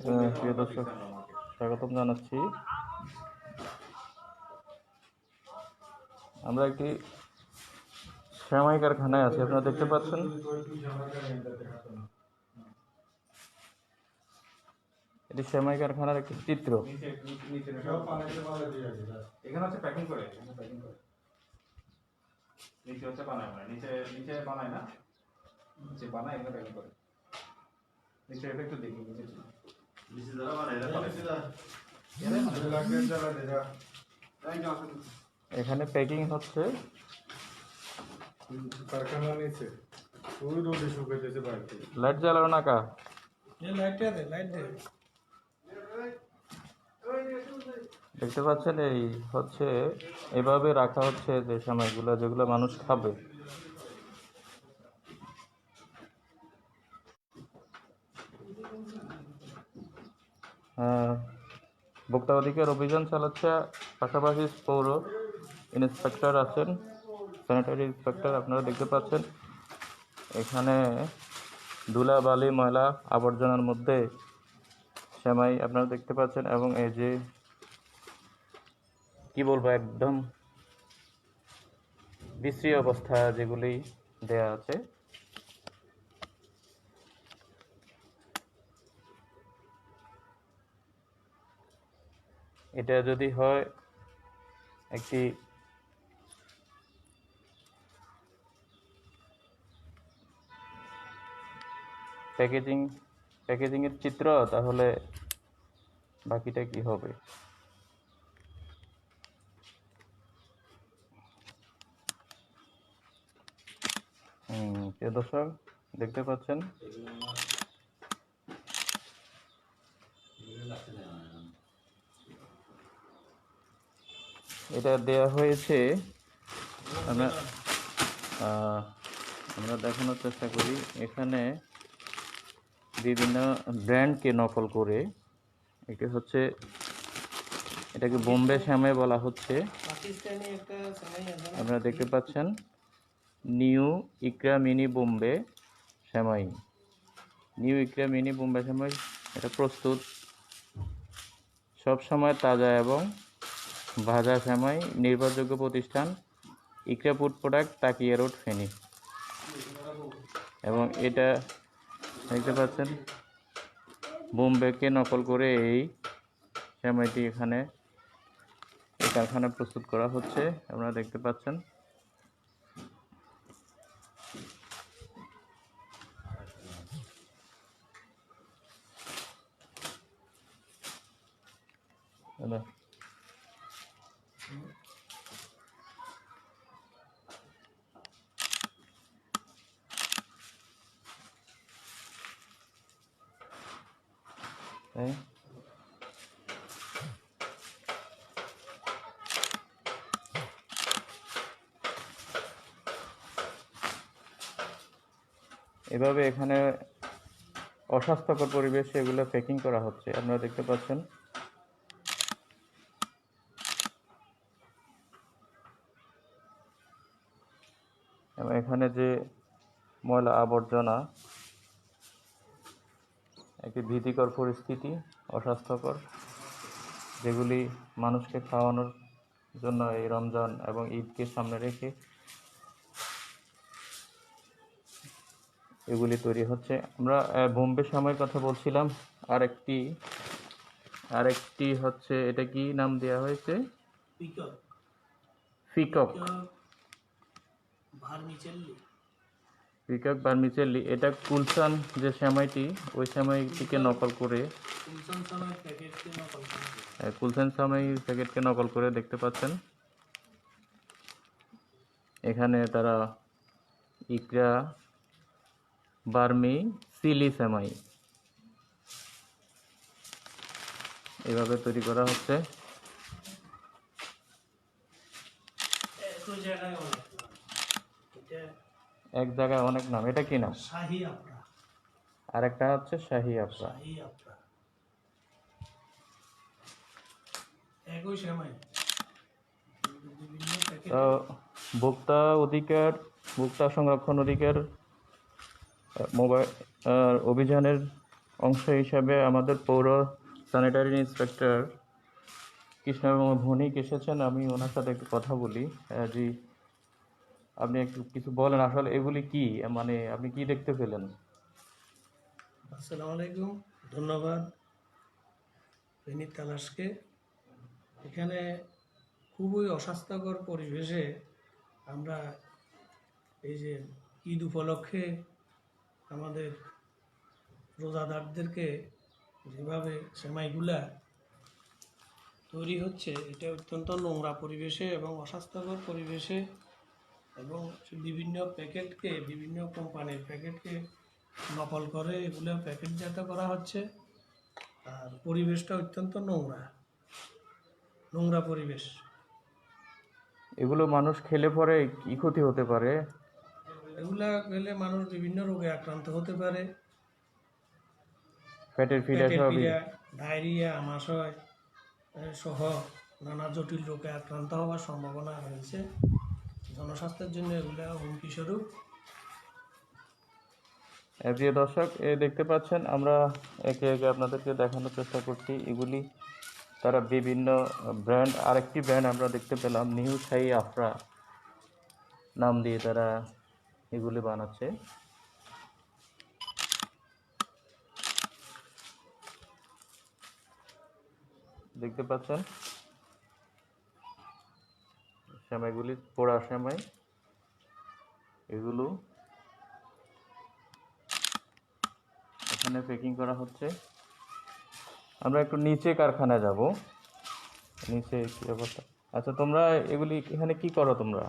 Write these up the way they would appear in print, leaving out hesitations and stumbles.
প্রিয় দর্শক, স্বাগতম জানাচ্ছি। আমরা একটি সেমাই কারখানায় আছি, আপনারা দেখতে পাচ্ছেন। এটি সেমাই কারখানার একটি চিত্র। এখানে হচ্ছে প্যাকিং করে, নিচে হচ্ছে বানায় না, নিচে বানায় না, নিচে বানায় এখানে প্যাকিং করে। নিচে এটা একটু দেখি, নিচে যারা বানায় এখানে প্যাকিং হচ্ছে। কারখানা নিচে ওই রোদে শুকাইতেছে বাড়িতে। লাইট জ্বালানো না কা? লাইট দে। দেখতে পাচ্ছেন, এই হচ্ছে এভাবে রাখা হচ্ছে যে সেমাইগুলো, যেগুলো মানুষ খাবে। ভোক্তা অধিকার অভিযান চালাচ্ছে, পাশাপাশি পৌর ইন্সপেক্টর আছেন, স্যানিটারি ইন্সপেক্টর। আপনারা দেখতে পাচ্ছেন এখানে ধুলা বালি ময়লা আবর্জনার মধ্যে সেমাই আপনারা দেখতে পাচ্ছেন। এবং এই যে কি বলবো, একদম বিশ্রী অবস্থা যেগুলি দেয়া আছে। এটা যদি হয় একটি প্যাকেজিংয়ের চিত্র, তাহলে বাকিটা কি হবে? প্রিয় দর্শক, দেখতে পাচ্ছেন এটা দেয়া হয়েছে। আমরা দেখানোর চেষ্টা করি। এখানে বিভিন্ন ব্র্যান্ডকে নকল করে, এটি হচ্ছে, এটাকে বোম্বে সেমাই বলা হচ্ছে। আপনারা দেখতে পাচ্ছেন নিউ ইকরা মিনি বোম্বে সেমাই। নিউ ইকরা মিনি বোম্বে সেমাই এটা প্রস্তুত সব সময় তাজা এবং ভাজা সেমাই। নির্ভরযোগ্য প্রতিষ্ঠান ইকরা ফুড প্রোডাক্ট, তাকিয়া রোড, ফেনী। এবং এটা দেখতে পাচ্ছেন বোম্বেকে নকল করে এই সেমাইটি এখানে এই কারখানায় প্রস্তুত করা হচ্ছে। আপনারা দেখতে পাচ্ছেন। এভাবে এখানে অস্বাস্থ্যকর পরিবেশে এগুলো প্যাকিং করা হচ্ছে, আপনারা দেখতে পাচ্ছেন। এবং এখানে যে ময়লা আবর্জনা, একটি ভীতিকর পরিস্থিতি, অস্বাস্থ্যকর, যেগুলি মানুষকে খাওয়ানোর জন্য এই রমজান এবং ঈদকে সামনে রেখে এগুলি তৈরি হচ্ছে। আমরা বোম্বে সেমাইয়ের কথা বলছিলাম। আরেকটি হচ্ছে, এটা কি নাম দেওয়া হয়েছে? পিকক ভার্মিচেল্লি। এটা কুলসান যে সেমাইটি, ওই সেমাইটিকে নকল করে, কুলসান সেমাই প্যাকেটকে নকল করে দেখতে পাচ্ছেন। এখানে তারা ইকরা বার্মি চিলি সেমাই এভাবে তৈরি করা হচ্ছে। এক জায়গায় অনেক নাম। এটা কি নাম? আর একটা হচ্ছে শাহি আপরা। তো ভোক্তা সংরক্ষণ অধিকার মোবাইল অভিযানের অংশ হিসাবে আমাদের পৌর স্যানিটারি ইন্সপেক্টর কৃষ্ণবাবু ভৌমিক এসেছেন। আমি ওনার সাথে একটু কথা বলি। জি, আপনি একটু কিছু বলেন, আসলে এগুলি কি, মানে আপনি কি দেখতে পেলেন? আসসালামু আলাইকুম, ধন্যবাদ ফেনী তালাশকে। এখানে খুবই অস্বাস্থ্যকর পরিবেশে আমরা এই যে ঈদ উপলক্ষে আমাদের রোজাদারদেরকে যেভাবে সেমাইগুলা তৈরি হচ্ছে, এটা অত্যন্ত নোংরা পরিবেশে এবং অস্বাস্থ্যকর পরিবেশে, এবং বিভিন্ন প্যাকেটকে, বিভিন্ন কোম্পানির প্যাকেটকে নকল করে এগুলো প্যাকেটজাত করা হচ্ছে। আর পরিবেশটা অত্যন্ত নোংরা পরিবেশ। এগুলো মানুষ খেলে পরে কি ক্ষতি হতে পারে? এগুলা খেলে মানুষ বিভিন্ন রোগে আক্রান্ত হতে পারে। পেটের পীড়া পেটের সব পীড়া, ডায়রিয়া, আমাশয় সহ নানা জটিল রোগে আক্রান্ত হওয়ার সম্ভাবনা রয়েছে। জনস্বাস্থ্যের জন্য এগুলা হুমকি স্বরূপ। প্রিয় দর্শক, দেখতে পাচ্ছেন আমরা একে একে আপনাদেরকে দেখানোর চেষ্টা করছি। এগুলি তারা বিভিন্ন ব্র্যান্ড, আরেকটি ব্র্যান্ড আমরা দেখতে পেলাম নিউ সাই আফরা নাম দিয়ে তারা এগুলি বানাচ্ছে। দেখতে পাচ্ছেন সেমাইগুলি, পোড়া সেমাই এগুলো এখানে প্যাকিং করা হচ্ছে। আমরা একটু নিচে কারখানায় যাব, নিচে কি অবস্থা। আচ্ছা, তোমরা এগুলি এখানে কি করো? তোমরা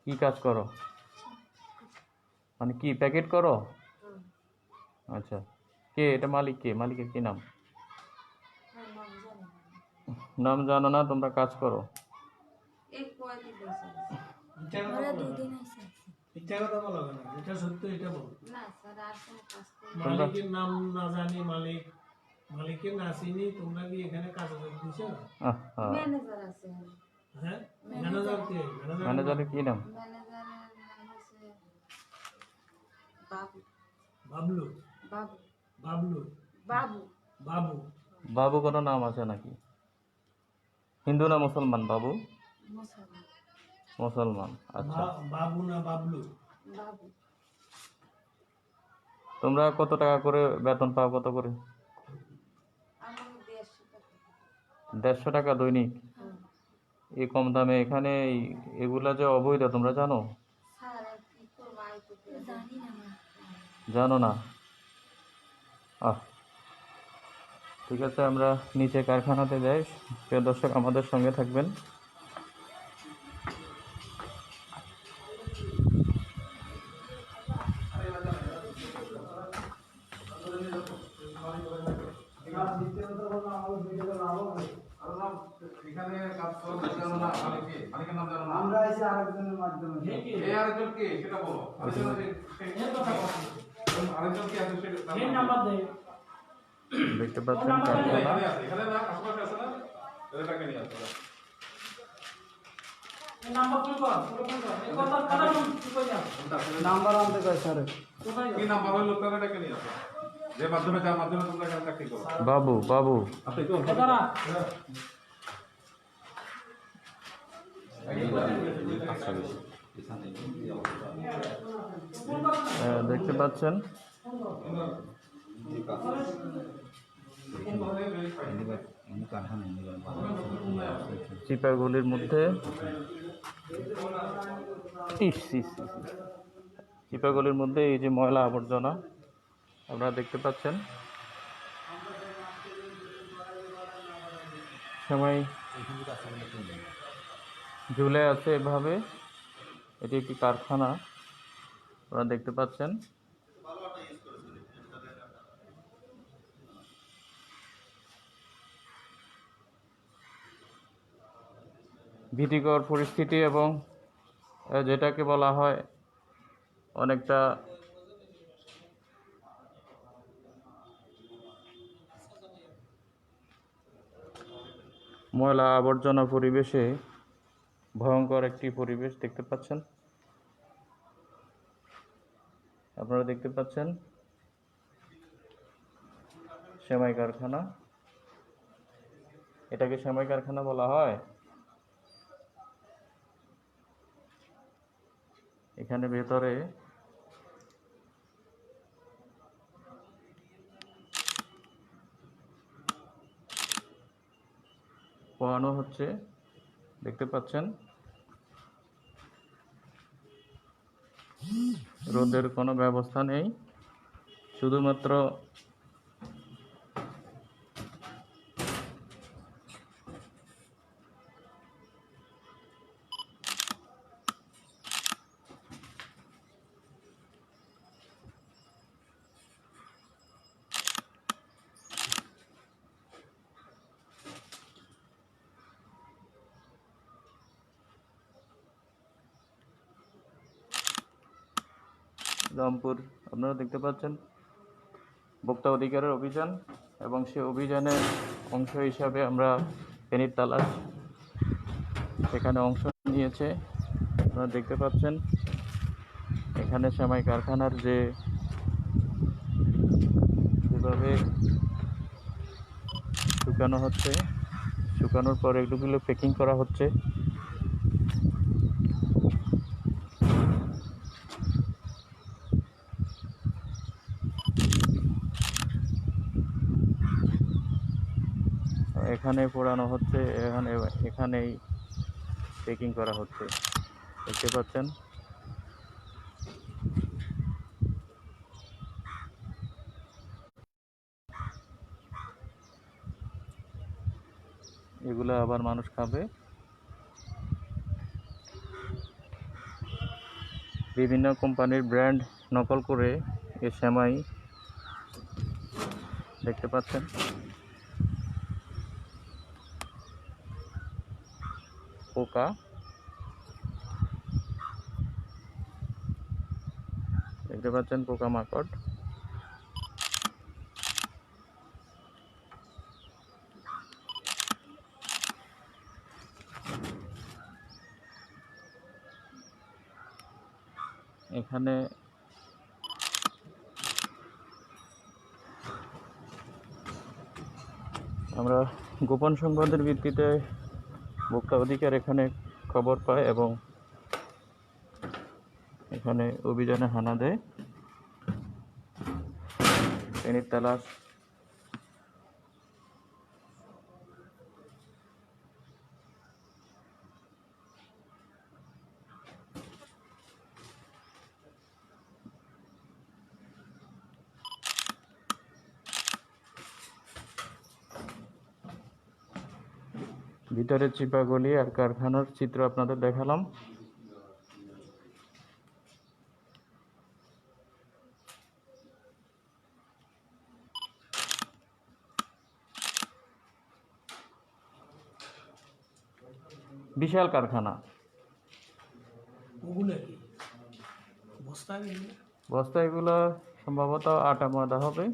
কি কাজ করো? মানে কি প্যাকেট করো? আচ্ছা, কে এটা মালিক? কে মালিকের কি নাম? নাম জানো না, তোমরা কাজ করো। মিথ্যা কথা বলা হবে না, যেটা সত্য এটা বল। মালিকের নাম না জানি, মালিকের না চিনি, তোমরা কি এখানে কাজ দিছো? হ্যাঁ, ম্যানেজার কে? ম্যানেজারের কি নাম? বাবলু। বাবলু। বাবু। বাবু কোনো নাম আছে নাকি? হিন্দু না মুসলমান? বাবু মুসলমান। আচ্ছা, বাবু না বাবলু? তোমরা কত টাকা করে বেতন পাও? কত করে? 150 টাকা দৈনিক? এই কম দামে এখানে এগুলা যে অবৈধ, তোমরা জানো? জানো না? ঠিক আছে, আমরা নিচে কারখানাতে যাই। প্রিয় দর্শক, আমাদের সঙ্গে থাকবেন। এখানে কাজ করার জানো না, মালিকের নাম জানো না? আমরা এসে আরেকজনের মাধ্যমে এই আরেকজন কে সেটা বলো। আরেকজন কে আছে সেটা দেখতে পাচ্ছেন কারখানা। এখানে না, আশেপাশে আছে না, এটাকে নিয়ে আসো। নাম্বার আনতে কয় স্যার। কি নাম্বার হলো লোকটা, এটাকে নিয়ে আসো। যে মাধ্যমে, যার মাধ্যমে তোমরা এখানে চাকরি করো। বাবু বাবু আপনি তো দেখতে পাচ্ছেন চিপাগুলির মধ্যে চিপাগুলির মধ্যে এই যে ময়লা আবর্জনা আপনারা দেখতে পাচ্ছেন। সময় ঝুলে আছে এভাবে। এটি একটি কারখানা, আপনারা দেখতে পাচ্ছেন। ভীতিকর পরিস্থিতি, এবং যেটাকে বলা হয় অনেকটা ময়লা আবর্জনা পরিবেশে ভয়ঙ্কর একটি পরিবেশ দেখতে পাচ্ছেন। আপনারা দেখতে পাচ্ছেন সেমাই কারখানা। এটাকে সেমাই কারখানা বলা হয়। এখানে ভেতরে পোড়ানো হচ্ছে, দেখতে পাচ্ছেন। রোদের কোনো ব্যবস্থা নেই, শুধুমাত্র রংপুর আপনারা দেখতে পাচ্ছেন ভোক্তা অধিকারের অভিযান, এবং সেই অভিযানের অংশ হিসাবে আমরা ফেনীর তালাশ সেখানে অংশ নিয়েছে। আপনারা দেখতে পাচ্ছেন এখানে সেমাই কারখানার যেভাবে শুকানো হচ্ছে, শুকানোর পর এগুলো প্যাকিং করা হচ্ছে। এখানে পোড়ানো হচ্ছে, এখানেই প্যাকিং করা হচ্ছে, দেখতে পাচ্ছেন। এগুলো আবার মানুষ খাবে। বিভিন্ন কোম্পানির ব্র্যান্ড নকল করে এই সেমাই, দেখতে পাচ্ছেন। পোকা, দেখতে পাচ্ছেন পোকামাকড়। এখানে আমরা গোপন সংবাদের ভিত্তিতে ভোক্তা অধিকার এখানে খবর পায় এবং এখানে অভিযানে হানা দেয়। ফেনীর তালাশ ভিতরের চিপাগলি আর কারখানার চিত্র আপনাদের দেখালাম। বিশাল কারখানা। ওগুলো কি বস্তা এগুলো? বস্তা এগুলো সম্ভবত আটা ময়দা হবে,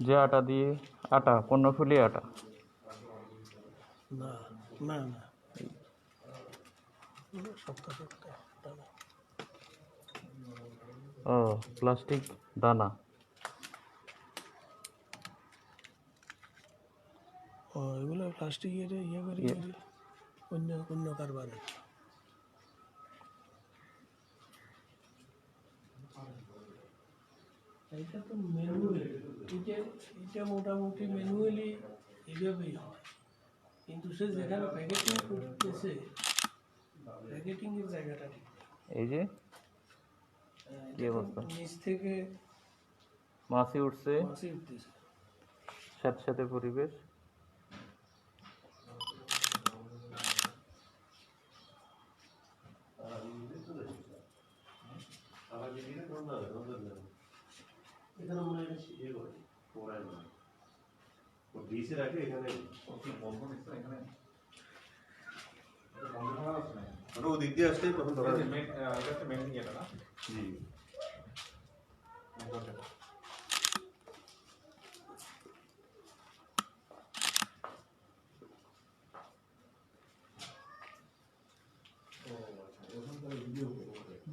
যে আটা দিয়ে আটা, কর্ণফুলী আটা। না না না, শক্ত শক্ত দানা। ও, প্লাস্টিক দানা। ও, এগুলো প্লাস্টিকের ইয়ে করে অন্য অন্য কারবারে। এটা তো ম্যানুয়ালি, এটা মোটামুটি ম্যানুয়ালি এভাবেই হয়, কিন্তু সে যেখানে প্যাকেটিং করতেছে প্যাকেটিংয়ের জায়গাটা ঠিক না। এই যে কি এটা তো অবস্থা, নিচ থেকে মাছি উঠছে, মাছি উঠতেছে। স্যাঁতস্যাঁতে পরিবেশ। এখানে মনে হয় ইয়ে করে পোড়ায় না, ও ডিসে রাখে এখানে। বন্ধ নিচ্ছে এখানে, বন্ধ করা আছে না। ওটা ওদিক দিয়ে আসলে তখন ধরা যায়। এটা হচ্ছে মেন ইয়েটা না। জি।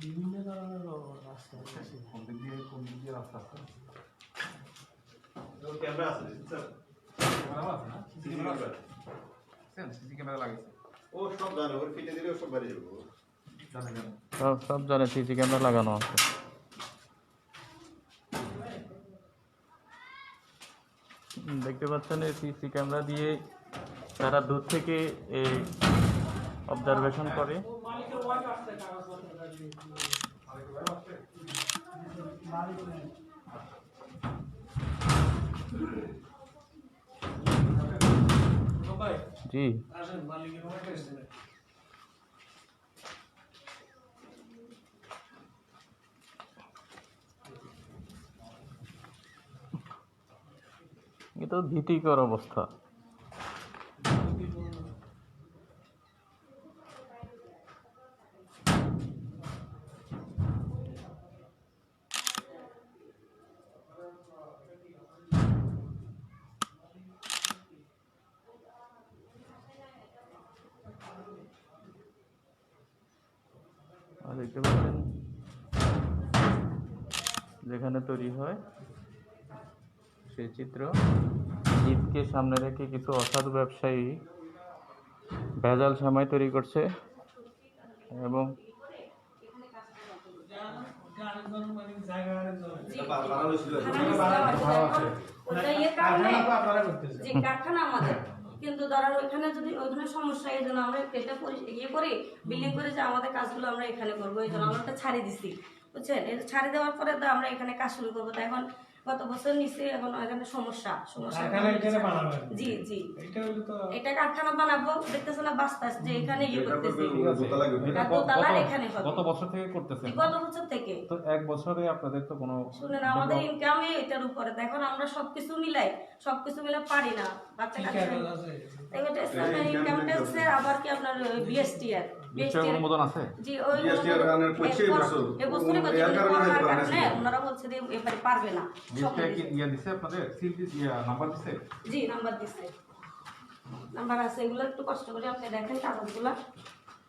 বিভিন্ন ধরনের রাস্তা আছে। কোন দিক দিয়ে রাস্তা আছে? ক্যামেরা আছে স্যার, ক্যামেরা আছে না? সিসি ক্যামেরা আছে। সিসি ক্যামেরা লাগাইছে। ও সব জানে, ওর ফিটে দিলে ও সব বাইরে যাবে। জানে জানে। সব সব জানে সিসি ক্যামেরা লাগানো আছে। দেখতে পাচ্ছেন এই সিসি ক্যামেরা দিয়ে তারা দূর থেকে এই অবজারভেশন করে। ভাই জি আসেন মালিকের ওয়াইফ আসছে না। এ তো ভীতিকর অবস্থা। আর দেখতে পাচ্ছেন যেখানে তৈরি হয় সেই চিত্র। ঈদকে সামনে রেখে কিছু অসাধু ব্যবসায়ী ভেজাল সেমাই তৈরি করছে এবং যে কারখানা আমাদের, কিন্তু ধরার ওইখানে যদি ওইখানে সমস্যা, এই জন্য আমরা এটা ইয়ে করি, বিল্ডিং করে যে আমাদের কাজগুলো আমরা এখানে করবো, এই জন্য আমরা একটা ছাড়ি দিছি, বুঝছেন। এটা ছাড়ি দেওয়ার পরে তো আমরা এখানে কাজ শুরু করবো। তো এখন গত বছর নিচে এখন এখানে সমস্যা জি জি এটা কারখানা বানাবো, দেখতেছে না বাস্তা যে এখানে ইয়ে করতেছি, দোতলার এখানে হবে। গত বছর থেকে করতেছেন? গত বছর থেকে। তো এক বছরে আপনাদের তো কোনো শুনেন, আমাদের ইনকামে এটার উপরে। এখন আমরা সবকিছু মিলাই পারি না। বাচ্চা কাচ্চা এটা ইসলামের ইনকাম ট্যাক্সের, আবার কি আপনার বিএসটিআর অনুমোদন আছে? জি, ওই এই বছরে করোনার কারণে ওনারা বলছে যে এবারে পারবে না। কি ইয়া দিছে আপনাদের? সিল নাম্বার দিছে? জি, নাম্বার দিছে, নাম্বার আছে। এগুলো একটু কষ্ট করে আপনি দেখেন কাগজগুলা,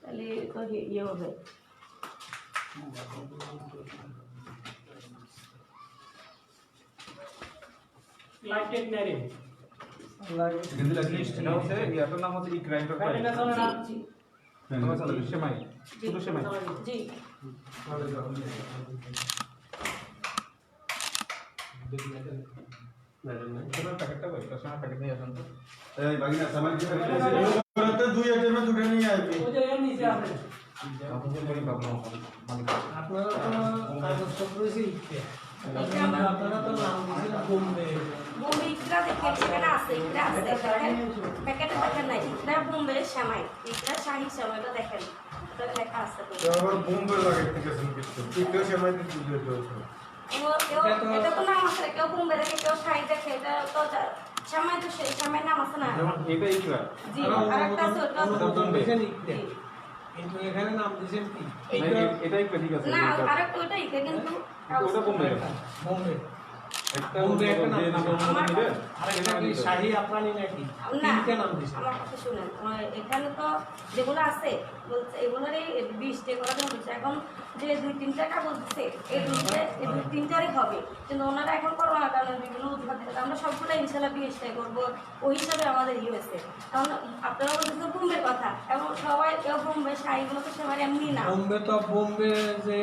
তাহলে তো ইয়ে হবে। এটা হচ্ছে ইয়াটার নাম হচ্ছে ইকরা এন্টারপ্রাইজ। জি সেমাই, শুধু সেমাই। জি প্যাকেটটা কই? তার সময় প্যাকেট নিয়ে আসেন তো। এই বাগিনা সামান কি করে? দুই আইটেমে দুটো নিয়ে আসবে। আপনারা তো কাগজপত্র দিয়েছে, আপনারা তো নাম দিয়েছেন বোম্বে। বোম্বে ইকরা দেখে সেখানে আছে, ইকরা আছে প্যাকেটে দেখেন না, ইকরা বোম্বে সেমাই, ইকরা শাহী সেমাইটা দেখেন, এটা লেখা আছে তো। আবার বোম্বে লাগে ঠিক আছে কিছু। ঠিক আছে সময় দিতে দিতে এটা তো নাম আছে, কেউ বোম্বে দেখে, কেউ শাহী দেখে, এটা তো সেমাই, তো সেই সেমাই নাম আছে না। যেমন এটা ইকরা, জি, আরেকটা আছে ওটা বোম্বে। কিন্তু এখানে নাম দিয়েছেন কি? এটা ইকরা, ঠিক আছে। না, আরেকটা ওটা ইকরা, কিন্তু ওটা বোম্বে। বোম্বে একটা যে নাম অনুমোদন দিবে, আরেকটা কি শাহী আফগানি নাকি? না, তিনটে নাম দিয়েছেন। আমার কথা শুনেন, এখানে তো যেগুলো আছে বলছে এগুলোরই 20 করা বলছে। এখন যে 2-3টা কাগজ দিচ্ছে, এই 2-3টারই হবে, কিন্তু ওনারা এখন করোনার কারণে বিভিন্ন উদ্ঘাট দিতে, আমরা সবগুলো ইনশাল্লাহ 20টাই করবো, ওই হিসাবে আমাদের ইয়ে হয়েছে। কারণ আপনারা বলছেন বোম্বের কথা, এবং সবাই কেউ বোম্বে শাড়িগুলো তো সবাই এমনি না। বোম্বে তো বোম্বে যে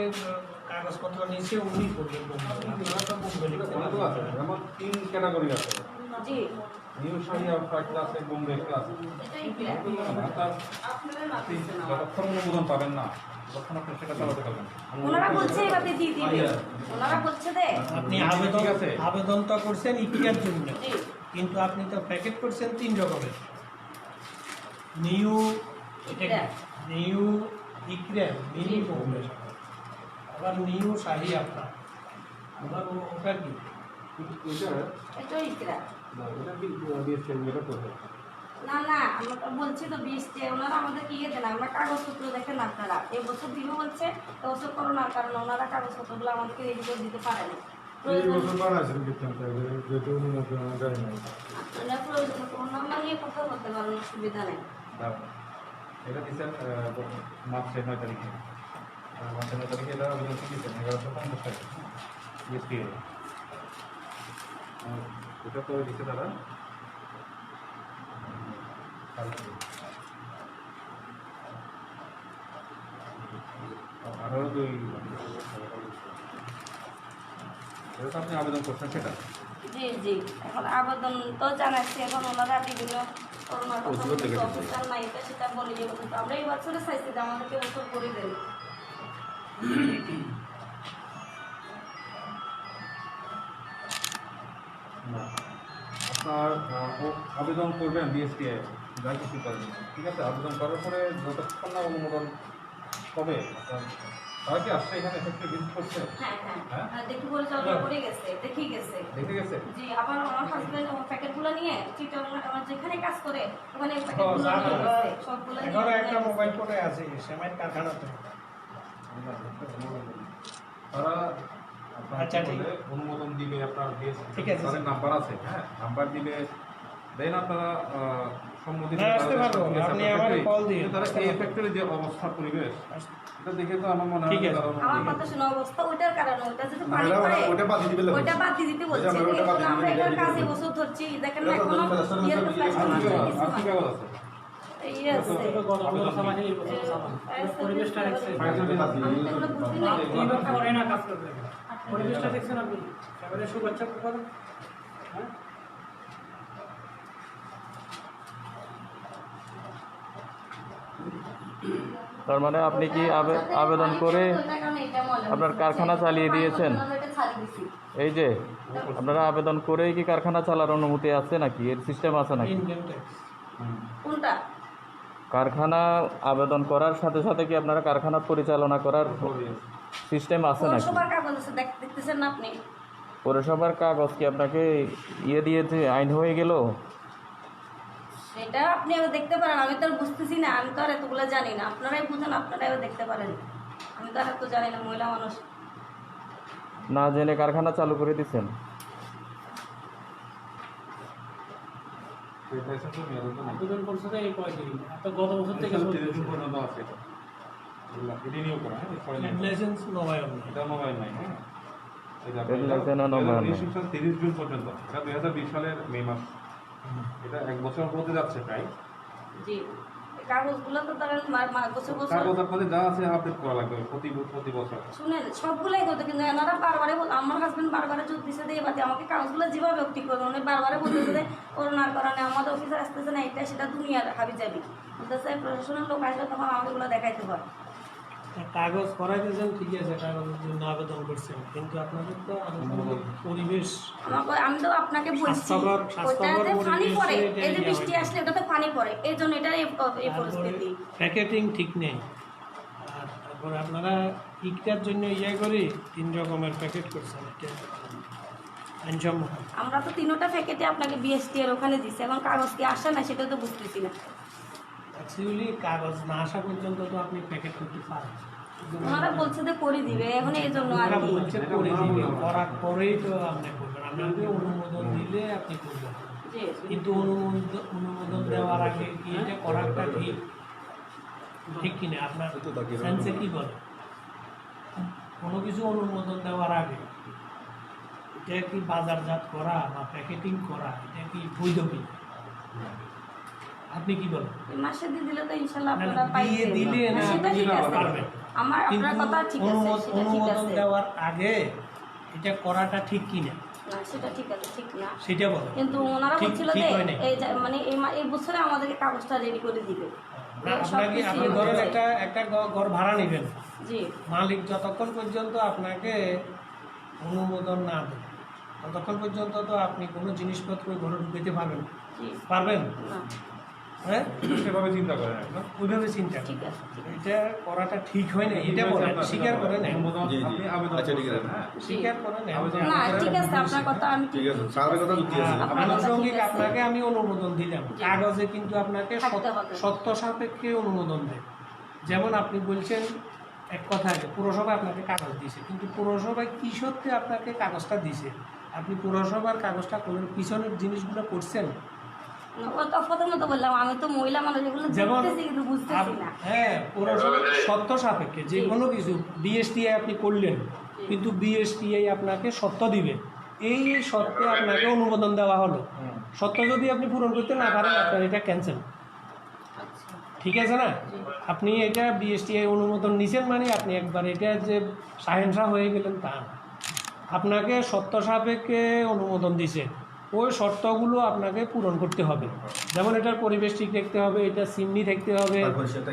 কাগজপত্র নিয়েছে উনি করবেন বোম্বে, আপনারা তো বোম্বে লিখতে অনেকগুলো আছে। যেমন 3 ক্যাটাগরি আছে। জি, নিউ শাহী আফগান ক্লাসে, বোম্বে ক্লাসে। এটাই clear। যতক্ষণ অনুমোদন পাবেন না, তখন আপনি সেটা চালাতে পারবেন না। ওনারা বলছে এবারে দিয়ে দিবে, ওনারা বলছে দে। আপনি ঠিক আছে। আবেদনটা করছেন ইপিকার জন্য, জি, কিন্তু আপনি তো প্যাকেট করছেন 3 রকমের, নিউ ইকরা। নিউ ইকরা, মিনি বোম্বে, আবার নিউ শাহী আফগান, আবার ওটা কি? এটাই ইকরা। এটা কি দিয়েছে? এটা করবে। না না, আমরা তো বলছি তো 20টে, ওনারা আমাদেরকে ইয়ে দেন, আমরা কাগজপত্র দেখেন আপনারা এবছর দিবে বলছে, এবছর করোনার কারণে ওনারা কাগজপত্রগুলো আমাদেরকে রেডি করে দিতে পারে না। এই বছর বানাইছেন কিন্তু যেটা অনুমোদন দেয় না। আপনারা প্রয়োজন আমরা নিয়ে কথা বলতে পারেন, অসুবিধা নেই। এটা দিচ্ছেন মার্চের 9 তারিখে। মার্চের 9 তারিখে এটা দিচ্ছেন 1150 টাকা। এটা করে দিচ্ছে তারা আরও দুই এটা তো আপনি আবেদন করছেন সেটা জি জি, এখন আবেদন তো জানাচ্ছি, এখন ওনারা বিভিন্ন করোনার কথা ওষুধও দেখে দিচ্ছে। অফিসার নাই এটা সেটা বলে যে বলতে আমরা এই বছরে চাইছি যে আমাদেরকে ওষুধ করে দেন। আপনার আবেদন করবেন বিএসটিআই যা কিছু করেন, ঠিক আছে? আবেদন করার পরে যতক্ষণ না অনুমোদন হবে আপনার তারা কি আসছে এখানে এফেক্টে ভিজিট করছে? হ্যাঁ হ্যাঁ হ্যাঁ? আর দেখি পরিচালনা করে গেছে, দেখি গেছে। দেখে গেছে? জি, আবার আমার হাজবেন্ড আমার প্যাকেটগুলো নিয়ে চিটং আমার যেখানে কাজ করে ওখানে প্যাকেটগুলো জানো। নিয়ে গেছে, সবগুলো নিয়ে এখানে একটা গেছে। মোবাইল ফোনে আছে সেমাই কারখানাতে। তারা আপনার আচ্ছা, ঠিক বলে অনুমোদন দিবে, আপনার ঠিক আছে, তাদের নাম্বার আছে, হ্যাঁ নাম্বার দিলে দেন আপনারা সম্মতি হ্যাঁ, আসতে পারবো। আপনি আমাকে call দিন। তারা এই ফ্যাক্টরি যে অবস্থা পরিবেশ এটা দেখে তো আমার মনে হয় ঠিক আছে। তারা আমার অনুমতি কথা শোনা অবস্থা ওইটার কারণে ওইটা যদি পানি নাহলে পড়ে ওটা বাদ দিয়ে দিলে ওইটা বাদ দিয়ে দিতে বলছে। ওইটা বাদ এখন দিয়ে আমরা দিলে এটার দিলে কাছে দিলে বছর ধরছি, দেখেন না এটা তো এখনো প্লাস্টার ইয়ের তো প্লাস্টার প্লাস্টার আর মারছে কি কিছু কাগজ আছে? ইয়ে আছে পরিবেশটা দেখছেন? আমি তো এগুলো বুঝি না। কিভাবে করে না কাজ করবে? পরিবেশটা দেখছেন আপনি? এবারে শুভেচ্ছা প্রদান। হ্যাঁ? তার মানে আপনি কি আবেদন করে আপনার কারখানা চালিয়ে দিয়েছেন? এই যে আপনারা আবেদন করেই কি কারখানা চালার অনুমতি আছে নাকি, এর সিস্টেম আছে নাকি? Income tax. কোনটা? কারখানা আবেদন করার সাথে সাথে কি আপনারা কারখানা পরিচালনা করার সিস্টেম আছে নাকি? পৌরসভার কাগজ আছে, দেখতেছেন না আপনি? পৌরসভার কাগজ কি আপনাকে ইয়ে দিয়েছে, আইন হয়ে গেল? সেটা আপনি আবার দেখতে পারেন, আমি তো আর বুঝতেছি না, আমি তো আর এতগুলো জানি না, আপনারাই বুঝেন, আপনারাই দেখতে পারেন, আমি তো আর এত জানি না, মহিলা মানুষ। না জেনে কারখানা চালু করে দিচ্ছেন? আবেদন করছে তো এই কয়দিন, তো গত বছর থেকে চলছে। পর্যন্ত আছে এটা। রিনিউ করা, হ্যাঁ পরে ট্রেড লাইসেন্স নবায়ন। এটা মোবাইল নাই, হ্যাঁ এটা ট্রেড লাইসেন্স আর নবায়ন নাই। 30 জুন পর্যন্ত, এটা 2020 সালের মে মাস, এটা এক বছর হতে যাচ্ছে প্রায়। জি, এই কাগজগুলো তো ধরেন বছর বছর কাগজ আপনাদের যা আছে আপডেট করা লাগবে প্রতি বছর। শুনেন, সবগুলাই করতে, কিন্তু এনারা বারবারে আমার হাজবেন্ড বারবারে জোর দিচ্ছে যে এবার আমাকে কাগজগুলো যেভাবে অক্তি করবে, উনি বারবারে বলতেছে যে করোনার কারণে আমাদের অফিসার আসতেছে না, এটা সেটা দুনিয়ার হাবি যাবি বলতেছে, প্রশাসনের লোক আসলে তখন আমাকে এগুলো দেখাইতে হয়। কাগজ করাই দিয়েছেন, ঠিক আছে, কাগজের জন্য আবেদন করছেন, কিন্তু আপনাদের তো আনুষঙ্গিক পরিবেশ আমি তো আপনাকে বলছি স্বাস্থ্যকর ওইটাতে পানি পরিবেশে পড়ে, এটা এই যে নেওয়া বৃষ্টি হয়েছে। আসলে ওটাতে পানি পড়ে, এই জন্য এটার এই পরিস্থিতি। প্যাকেটিং ঠিক নেই। আর তারপরে আপনারা ইকটার জন্য ইয়ে করে 3 রকমের প্যাকেট করছেন, এটা আইনসম্মত। আমরা তো তিনোটা প্যাকেটে আপনাকে বিএসটি এর ওখানে দিচ্ছি, এখন কাগজ কি আসে না সেটা তো বুঝতেছি না। অ্যাকচুয়ালি কাগজ না আসা পর্যন্ত তো আপনি প্যাকেট করতে পারেন। ওনারা বলছে যে করে দিবে, এখন এই জন্য আর ওরা কি। বলছে করে দিবে, করার পরেই তো আপনি করবেন। আপনাকে অনুমোদন দিলে আপনি করবেন, জি কিন্তু অনুমোদন দেওয়ার আগে কি এটা করাটা ঠিক ঠিক কিনা আপনার সেন্সে কি বলে? কোনো কিছু অনুমোদন দেওয়ার আগে এটা কি বাজারজাত করা বা প্যাকেটিং করা, এটা কি বৈধ কি? আপনি কি বলেন? এই মাসে দিয়ে দিলে তো ইনশাল্লাহ না, আপনারা দিয়ে পাইবেন। দিলে না, সেটা ঠিক আছে, পারবেন। আমার আপনার কিন্তু কথা ঠিক আছে, সেটা ঠিক অনুমোদন আছে। দেওয়ার আগে এটা করাটা ঠিক কিনা না সেটা ঠিক আছে, ঠিক না, সেটা বলেন। কিন্তু ওনারা ঠিক- বলছিল ঠিক যে হয় নাই। মানে এই বছরে আমাদেরকে কাগজটা রেডি করে দিবে। না, আপনাকে আপনি ধরেন একটা ঘর ভাড়া নেবেন, জি মালিক যতক্ষণ পর্যন্ত আপনাকে অনুমোদন না দেয় ততক্ষণ পর্যন্ত তো আপনি কোনো জিনিসপত্র ঘরে ঢুকাইতে পারবেন জি পারবেন না হ্যাঁ, সেভাবে চিন্তা করেন একদম। ওইভাবে চিন্তা ঠিক করেন। আছে, ঠিক আছে। এটা করাটা ঠিক হয় না, এটা বলেন, স্বীকার করে নেন, অনুমোদন আপনি আবেদন করছেন, হ্যাঁ স্বীকার করে নেন যে না আমাদের ঠিক আছে, আপনার কথা আমি ঠিক স্যারের কথা যুক্তি আছে। আপনার কথা আনুষঙ্গিক ঠিক আছে। আপনাকে আমি অনুমোদন দিলাম, কাগজে কিন্তু আপনাকে থাকতে হবে। সত্য সাপেক্ষে অনুমোদন দেয়। যেমন আপনি বলছেন এক কথা আছে, পুরসভা আপনাকে কাগজ দিয়েছে, কিন্তু পুরসভায় কি সত্যি আপনাকে কাগজটা দিয়েছে? আপনি পুরসভার কাগজটা করলেন, পিছনের জিনিসগুলো করছেন। ও তো প্রথমত বললাম আমি তো মহিলা মানুষ, এগুলো যেমন দেখতেছি কিন্তু বুঝতেছি না। হ্যাঁ, পুরসভা সত্য সাপেক্ষে যে কোনো কিছু বিএসটিআই আপনি করলেন, কিন্তু বিএসটিআই আপনাকে সত্য দিবে এই শর্তে আপনাকে অনুমোদন দেওয়া হলো, শর্ত যদি আপনি পূরণ করতে না পারেন আপনার এটা ক্যান্সেল। আচ্ছা ঠিক আছে না? আপনি এটা বিএসটিআই অনুমোদন নিছেন মানে আপনি একবার এটা যে শাহেনশাহ হয়ে গেলেন তা না। আপনাকে শর্ত সাপেক্ষে অনুমোদন দিছে, ওই শর্তগুলো আপনাকে পূরণ করতে হবে। যেমন এটার পরিবেশ ঠিক রাখতে হবে, এটা সিমনি থাকতে হবে,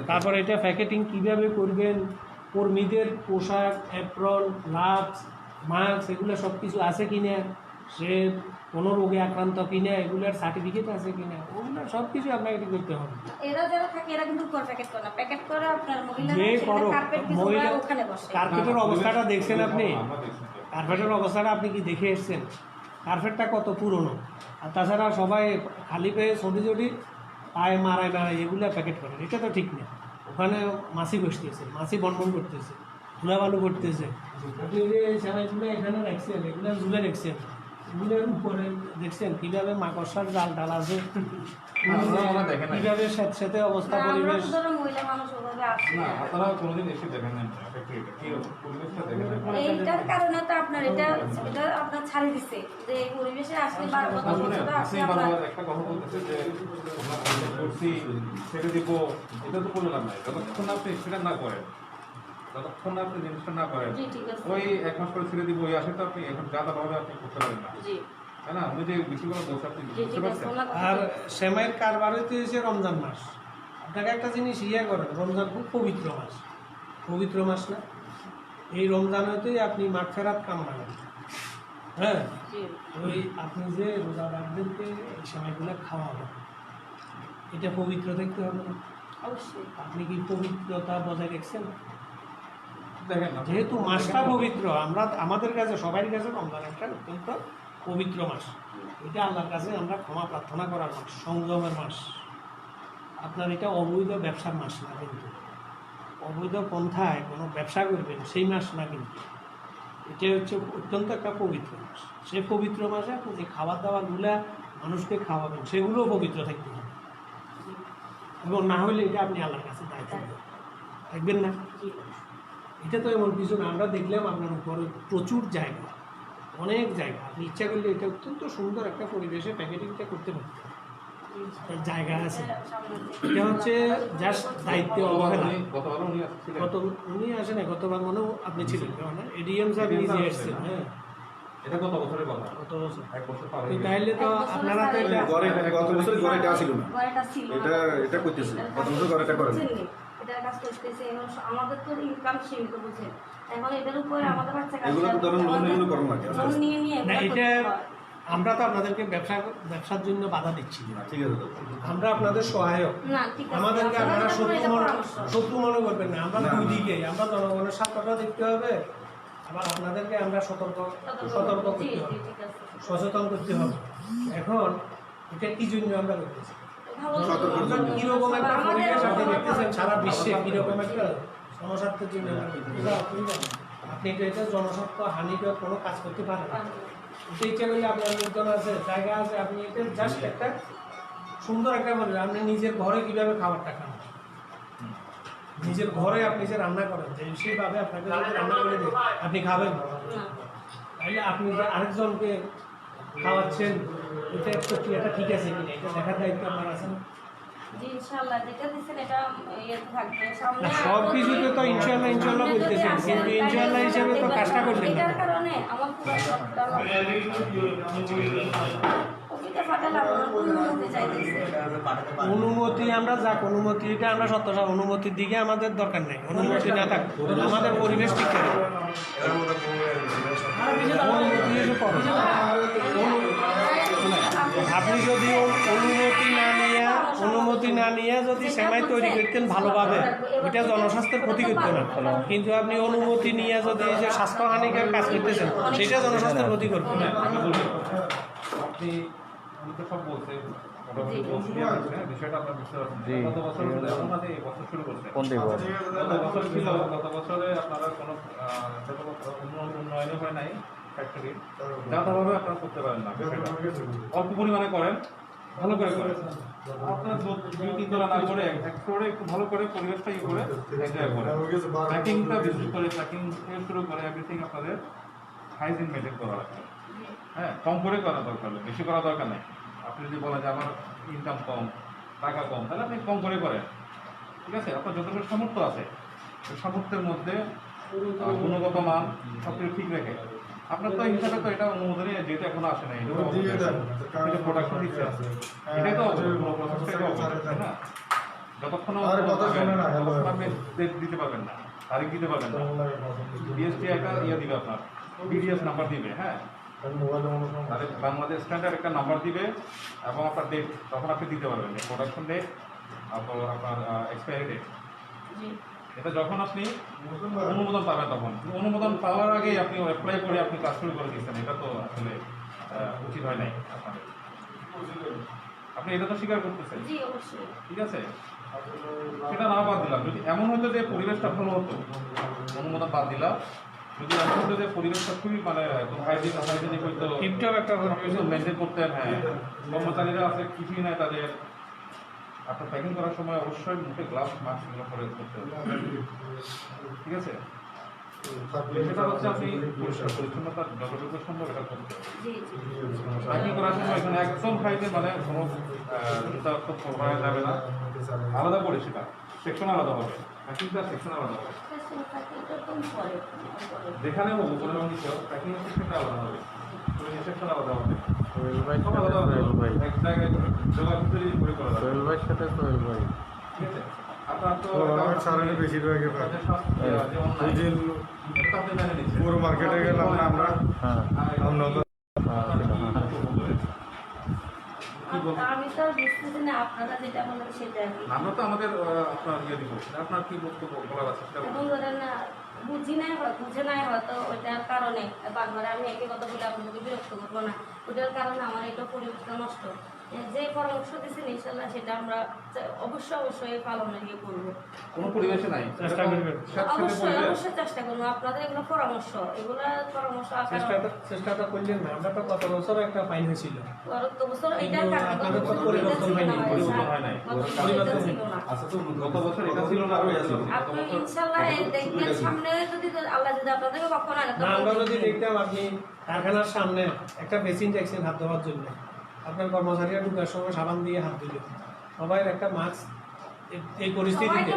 তারপর এটা প্যাকেটিং কীভাবে করবেন, কর্মীদের পোশাক, অ্যাপ্রন, গ্লাভস, মাস্ক এগুলো সব কিছু আছে কিনা, সে কোনো রোগে আক্রান্ত কিনা, এগুলোর সার্টিফিকেট আছে কিনা, ওগুলো সব কিছু আপনাকে ঠিক করতে হবে। এরা যারা থাকে এরা কিন্তু উপর প্যাকেট করে না, প্যাকেট করে আপনার যে করো কার্পেট কিছু মহিলা ওখানে বসে। কার্পেটের অবস্থাটা দেখছেন আপনি? আমরা দেখছি তো। কার্পেটের অবস্থাটা আপনি কি দেখে এসছেন? কার্পেটটা কত পুরনো। আর তাছাড়া সবাই খালি পেয়ে ছবি জড়ি পায়ে মারায় এগুলো প্যাকেট করে, এটা তো ঠিক না। ওখানে মাছি বসতেছে, মাছি বনবন করতেছে, ধুলাবালু করতেছে। আপনি যে সেমাইগুলো এখানে রাখছেন, এগুলো ঝুলে রাখছেন, এগুলোর উপরে দেখছেন কীভাবে মাকড়সার জাল ডাল আছে, আমরা দেখেন নাই। কীভাবে স্যাঁতস্যাঁতে অবস্থা না, আমরা পরিবেশ। তো ধরো মহিলা মানুষ ওভাবে আসি না, না। আপনারা কোনোদিন এসে দেখেন নাই ফ্যাক্টরিটা কি পরিবেশটা দেখেন নাই। এইটার কারণে তো আপনার এটা আপনার ছাড়ি দিচ্ছে যে এই পরিবেশে আসলে বারবার আসলে বছর আপনি আসলে আপনার বারবার একটা কথা বলতেছে যে আমরা কন্ট্যাক্ট করছি, ছেড়ে দিব, এটা তো কোনো লাভ নাই। যতক্ষণ না আপনি সেটা না করেন, যতক্ষণ না আপনি জিনিসটা না করেন, জি ঠিক আছে ওই 1 মাস পরে ছেড়ে দিব, ওই আসে তো আপনি এখন যা ভাবে আপনি করতে পারেন না, জি তাই না? উনি যে বিষয়গুলো বলছে আপনি জি বুঝতে ঠিক আছে পারছেন? ওনার কথা আর ঠিক। সেমাইয়ের কারবার হইতে হয়েছে রমজান মাস। আপনাকে একটা জিনিস করেন, রমজান খুব পবিত্র মাস, পবিত্র মাস না? এই রমজানেতেই আপনি মাগফিরাত কামনা করেন। হ্যাঁ, জি ওই আপনি যে রোজাদারদেরকে এই সময়গুলো খাওয়াবেন, এটা পবিত্র দেখতে হবে না? অবশ্যই আপনি কি পবিত্রতা বজায় রাখছেন? দেখেন না, যেহেতু মাসটা পবিত্র, আমরা আমাদের কাছে সবার কাছে রমজান একটা অত্যন্ত পবিত্র মাস। এটা আল্লাহর কাছে আমরা ক্ষমা প্রার্থনা করার মাস, সংযমের মাস। আপনার এটা অবৈধ ব্যবসার মাস না কিন্তু, অবৈধ পন্থায় কোনো ব্যবসা করবেন সেই মাস না কিন্তু। এটা হচ্ছে অত্যন্ত একটা পবিত্র মাস। সেই পবিত্র মাসে আপনি যে খাবার দাবারগুলা মানুষকে খাওয়াবেন সেগুলোও পবিত্র থাকতে হবে, এবং না হলে এটা আপনি আল্লাহর কাছে দায়িত্ব থাকবেন না। জি এটা তো এমন কিছু না, আমরা দেখলাম আপনার উপরে প্রচুর জায়গা, অনেক জায়গা, আপনি ইচ্ছা করলে এটা অত্যন্ত সুন্দর একটা পরিবেশে প্যাকেটিংটা করতে পারতেন, তার জায়গা আছে। এটা হচ্ছে জাস্ট দায়িত্বে অবহেলা। গতবারও উনি আসছিলেন। উনি আসেন, গতবার মনেও আপনি ছিলেন, কেমন এডিএম স্যার নিজে এসছেন। হ্যাঁ, এটা গত বছরের কথা, গত বছর। 1 বছর পার তো হয়ে গেছে। তাইলে তো আপনারা তো এটা গত বছর ঘরেটা ছিল না, ঘরেটা ছিল না। এটা করতেছে, গত বছর ঘরেটা করে না। বুঝছেননি? এটার কাজ করতেছে এবং আমাদের তো ইনকাম সীমিত, বুঝছেন? এখন এটার উপরে আমাদের বাচ্চা কাজ এগুলো তো ধরুন লোন এগুলো করেন নাকি? লোন নিয়ে নিয়ে না, এগুলো এটা করতে হয়। আমরা তো আপনাদেরকে ব্যবসার জন্য বাধা দিচ্ছি না, ঠিক আছে তো। আমরা আপনাদের সহায়ক। না ঠিক আছে আমাদেরকে আপনারা পরামর্শ। শত্রু মনে করবেন না, আমরা না, দুই না। দিকে, আমরা জনগণের স্বার্থটা দেখতে হবে, আবার আপনাদেরকে আমরা সতর্ক জি করতে হবে, জি ঠিক আছে সচেতন করতে হবে। এখন এটা কি জন্য আমরা করতেছি? ভালো আমরা কিরকম একটা আমাদের পরিবেশ আপনি আমার দেখতেছেন ভালো। সারা বিশ্বে কিরকম একটা জনস্বার্থের জন্য আমরা করতেছি। এটা অসুবিধা নেই। আপনি এটা জনস্বার্থ হানিকর কোনো কাজ করতে পারেন না। এটা ইচ্ছা করলে আপনার লোকজন আছে, জায়গা আছে, আপনি এটা জাস্ট একটা সুন্দর একটা বলবেন, আপনি নিজের ঘরে কিভাবে খাবারটা খান, নিজের ঘরে আপনি যে রান্না করেন, যে সেইভাবে আপনাকে যদি রান্না করে দেন আপনি খাবেন, না। তাহলে আপনি যে আরেকজনকে খাওয়াচ্ছেন এটা প্রক্রিয়াটা ঠিক আছে কিনা এটা দেখার দায়িত্ব আপনার আছে না? জি ইনশাআল্লাহ যেটা দিচ্ছেন এটা ইয়েতে থাকবে সামনে। না, সব কিছুতে তো ইনশাআল্লাহ ইনশাআল্লাহ সামনে যদি বলতেছেন, আসেন, কিন্তু তাহলে ইনশাআল্লাহ হিসেবে তো দেখবেন কাজটা করলেন না। এটার কারণে আমার পুরো সবটা ওইটা ফাটালাম, আমার অনুমতি চাইতেছে। অনুমতি আমরা যাক, অনুমতি এটা আমরা সত্যতা, অনুমতির দিকে আমাদের দরকার নেই, অনুমতি না থাক, আমাদের পরিবেশ ঠিক থাকে। অনুমতি এসে পড়ে। আপনি যদি অনুমতি না নিয়ে যদি সেমাই তৈরি করতেন ভালোভাবে, ওইটা জনস্বাস্থ্যের ক্ষতি করতো না, কিন্তু আপনি অনুমতি নিয়ে যদি এই যে স্বাস্থ্যহানিকর কাজ করতেছেন সেটা জনস্বাস্থ্যের ক্ষতি করবে না। আমি বলি, আপনি উনি তো সব বলছে, মোটামুটি বলছে, হ্যাঁ, বিষয়টা আপনার বুঝতে পারছেন। জি। গত বছর এমন না যে এই বছর শুরু করছে। কোন দিব? গত বছর ছিল, গত বছরে আপনারা কোনো উন্নয়নও হয় নাই ফ্যাক্টরি, যাতাভাবে আপনারা করতে পারেন না বিষয়টা। অল্প পরিমাণে করেন, ভালো করে করেন। আপনার 2-3 তলা না করে এক ফ্লোরে একটু ভালো করে পরিবেশটা ইয়ে করে এনজয় করেন। প্যাকিংটা বিশেষ করে প্যাকিং থেকে শুরু করে এভরিথিং আপনাদের হাইজিন মেনটেন করা লাগবে। হ্যাঁ, কম করে করা দরকার, বেশি করা দরকার নেই। আপনি যদি বলেন যে আমার ইনকাম কম, টাকা কম, তাহলে আপনি কম করে করেন, ঠিক আছে? আপনার যতটুকু সামর্থ্য আছে ওই সামর্থ্যের মধ্যে গুণগত মান সব কিছু ঠিক রেখে আপনার তো হিসাবে তো এটা অনুমোদনই যেহেতু এখনো আসে নাই, প্রোডাকশন দিচ্ছে, এটাই তো প্রসেসটাই অবশ্যই, তাই না? যতক্ষণ আপনি দিতে পারবেন না, তারিখ দিতে পারবেন না, বিএসটি একটা ইয়ে দিবে, আপনার বিডিএস নাম্বার দিবে, হ্যাঁ, তাহলে বাংলাদেশ স্ট্যান্ডার্ড একটা নাম্বার দিবে এবং আপনার ডেট, তখন আপনি দিতে পারবেন প্রোডাকশন ডেট, আপনার এক্সপায়ারি ডেট। এটা যখন আপনি অনুমোদন পাবেন, তখন অনুমোদন পাওয়ার আগেই আপনি অ্যাপ্লাই করে আপনি কাজ শুরু করে দিচ্ছেন, এটা তো আসলে উচিত হয় নাই আপনাদের। আপনি এটা তো স্বীকার করতেছেন, জি অবশ্যই। ঠিক আছে? সেটা না বাদ দিলাম, যদি এমন হতো যে পরিবেশটা ভালো হতো, অনুমোদন বাদ দিলাম, যদি এমন হতো যে পরিবেশটা খুবই মানে একদম হাইজেনিক হইতো, টিপটপ একটা পরিবেশ মেনটেন করতেন, হ্যাঁ, কর্মচারীরা আছে কিছুই নাই তাদের, আপনার প্যাকিং করার সময় অবশ্যই মুখে গ্লাভস মাস্ক এগুলো পরে করতে হবে, ঠিক আছে? সেটা হচ্ছে আপনি পরিষ্কার পরিচ্ছন্নতা যতটুকু সম্ভব এটা করতে হবে। জি জি। প্যাকিং করার সময় এখানে একদম খাইতে মানে কোনো জুতা তো পরা যাবে না, আলাদা করে সেটা সেকশন আলাদা হবে, প্যাকিংটা সেকশন আলাদা হবে, যেখানে হোক কোনো প্যাকিং সেকশনটা আলাদা হবে, সেকশন আলাদা হবে, সোহেল ভাই সব আলাদা হবে, ভাই এক জায়গায় জোগাড় ভিতরে করে করা যাবে, সোহেল ভাইয়ের সাথে সোহেল ভাই ঠিক আছে? আপনার তো সারাদিন বেশিরভাগই পাই। যে অনলাইন যে এটা তো আপনি জানে নিচ্ছেন, পুরো মার্কেটে গেলাম না আমরা, হ্যাঁ আমরা তো আমি তো আর বুঝতেছি না আপনারা যেটা বলেন সেটা আর কি। আমরা তো আমাদের আপনার ইয়ে দিব, আপনার কি বক্তব্য বলার আছে সেটা এখন ধরেন বুঝে নাই হয়তো ওইটার কারণে বারবার আমি একই কথা বলে আপনাকে বিরক্ত করবো না, ওইটার কারণে আমার এটা পরিবেশটা নষ্ট। যে পরামর্শ দিচ্ছেন ইনশাল্লাহ সেটা আমরা অবশ্যই পালনের ইয়ে করবো, কোনো পরিবেশে নাই, চেষ্টা করবেন। অবশ্যই চেষ্টা করবো। আপনাদের এগুলো পরামর্শ চেষ্টাটা করলেন না, আমরা তো গত বছর একটা ফাইন হয়েছিল, গত বছর এটা কিন্তু আপনাদের তো পরিবর্তন হয়নি, পরিবর্তন হয় নাই, ছিল না। আচ্ছা তো গত বছর এটা ছিল না, আরো ছিল আপনি ইনশাল্লাহ দেখবেন সামনে যদি আল্লাহ যদি আপনাদেরকে কখনো আনে না আমরা যদি দেখতাম আপনি কারখানার সামনে একটা বেসিন দেখছেন হাত ধোয়ার জন্য, আপনার কর্মচারীরা ঢুকার সময় সাবান দিয়ে হাত দিল, সবাই একটা মাস্ক, এই পরিস্থিতিতে